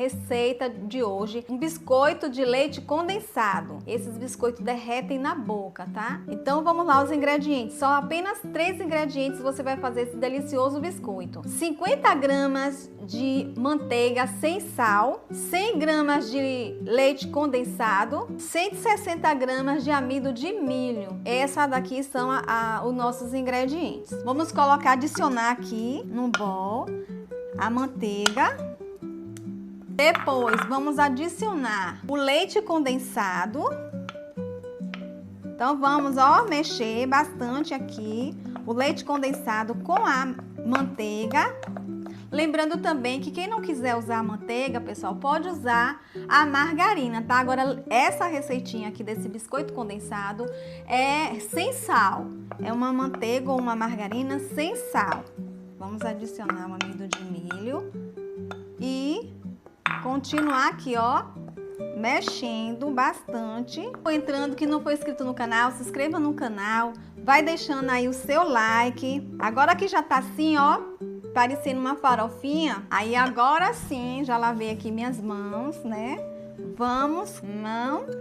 Receita de hoje, um biscoito de leite condensado. Esses biscoitos derretem na boca, tá? Então vamos lá os ingredientes. Só apenas 3 ingredientes você vai fazer esse delicioso biscoito. 50 gramas de manteiga sem sal, 100 gramas de leite condensado, 160 gramas de amido de milho. Essa daqui são os nossos ingredientes. Vamos adicionar aqui no bol a manteiga. Depois, vamos adicionar o leite condensado. Então, vamos, mexer bastante aqui o leite condensado com a manteiga. Lembrando também que quem não quiser usar a manteiga, pessoal, pode usar a margarina, tá? Agora, essa receitinha aqui desse biscoito condensado é sem sal. É uma manteiga ou uma margarina sem sal. Vamos adicionar o amido de milho e continuar aqui, mexendo bastante. Entrando que não foi inscrito no canal, se inscreva no canal, vai deixando aí o seu like. Agora que já tá assim, parecendo uma farofinha, aí agora sim, já lavei aqui minhas mãos, né? Vamos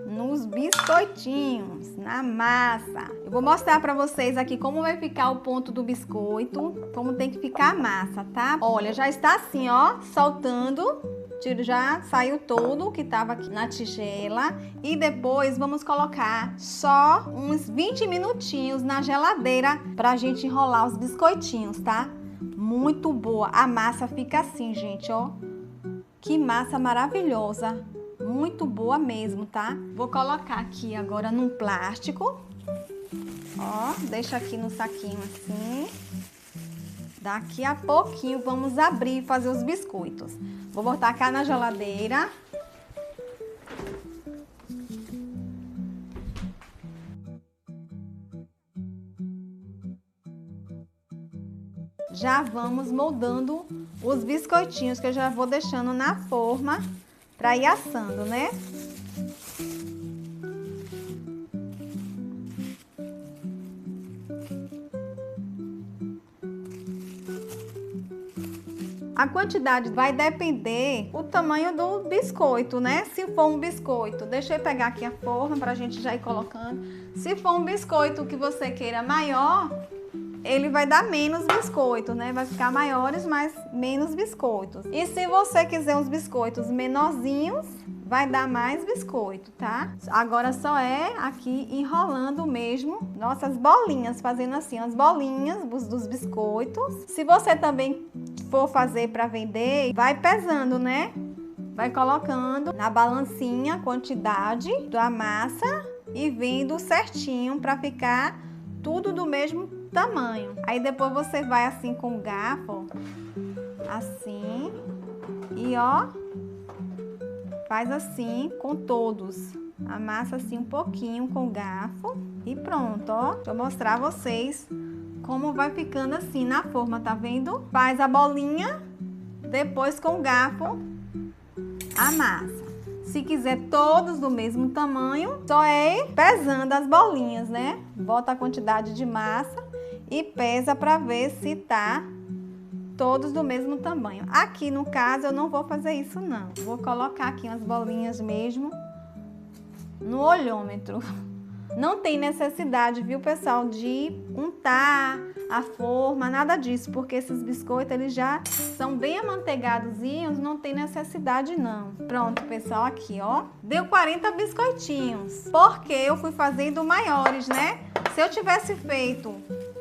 nos biscoitinhos, na massa. Eu vou mostrar pra vocês aqui como vai ficar o ponto do biscoito, como tem que ficar a massa, tá? Olha, já está assim, soltando. Já saiu todo o que tava aqui na tigela. E depois vamos colocar só uns 20 minutinhos na geladeira pra gente enrolar os biscoitinhos, tá? Muito boa. A massa fica assim, gente, Que massa maravilhosa. Muito boa mesmo, tá? Vou colocar aqui agora num plástico. Deixa aqui no saquinho assim. Daqui a pouquinho vamos abrir e fazer os biscoitos. Vou botar cá na geladeira. Já vamos moldando os biscoitinhos que eu já vou deixando na forma para ir assando, né? A quantidade vai depender do tamanho do biscoito, né? Se for um biscoito, deixa eu pegar aqui a forma pra gente já ir colocando. Se for um biscoito que você queira maior, ele vai dar menos biscoito, né? Vai ficar maiores, mas menos biscoitos. E se você quiser uns biscoitos menorzinhos, vai dar mais biscoito, tá? Agora só é aqui enrolando mesmo nossas bolinhas, fazendo assim as bolinhas dos biscoitos. Se você também for fazer para vender, vai pesando, né? Vai colocando na balancinha a quantidade da massa e vendo certinho para ficar tudo do mesmo tamanho. Aí depois você vai assim com o garfo, assim, e faz assim com todos. Amassa assim um pouquinho com o garfo e pronto, Deixa eu mostrar a vocês como vai ficando assim na forma, tá vendo? Faz a bolinha, depois com o garfo amassa. Se quiser todos do mesmo tamanho, só é pesando as bolinhas, né? Bota a quantidade de massa e pesa para ver se tá todos do mesmo tamanho. Aqui no caso eu não vou fazer isso não. Vou colocar aqui umas bolinhas mesmo no olhômetro. Não tem necessidade, viu, pessoal, de untar a forma, nada disso, porque esses biscoitos eles já são bem amanteigadozinhos, não tem necessidade não. Pronto, pessoal, aqui, deu 40 biscoitinhos, porque eu fui fazendo maiores, né? Se eu tivesse feito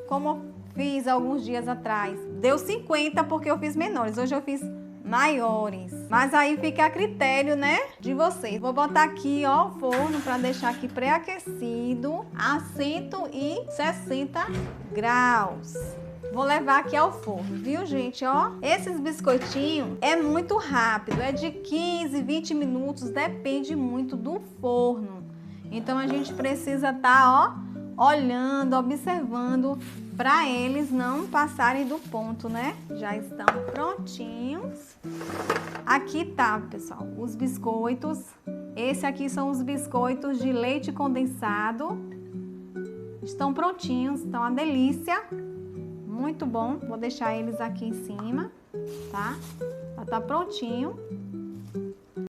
como fiz alguns dias atrás, deu 50 porque eu fiz menores. Hoje eu fiz maiores. Mas aí fica a critério, né, de vocês. Vou botar aqui, o forno para deixar aqui pré-aquecido a 160 graus. Vou levar aqui ao forno, viu, gente, Esses biscoitinhos é muito rápido, é de 15, 20 minutos, depende muito do forno. Então a gente precisa estar, olhando, observando para eles não passarem do ponto, né? Já estão prontinhos. Aqui tá, pessoal, os biscoitos. Esse aqui são os biscoitos de leite condensado. Estão prontinhos, estão uma delícia. Muito bom. Vou deixar eles aqui em cima, tá? Já tá prontinho.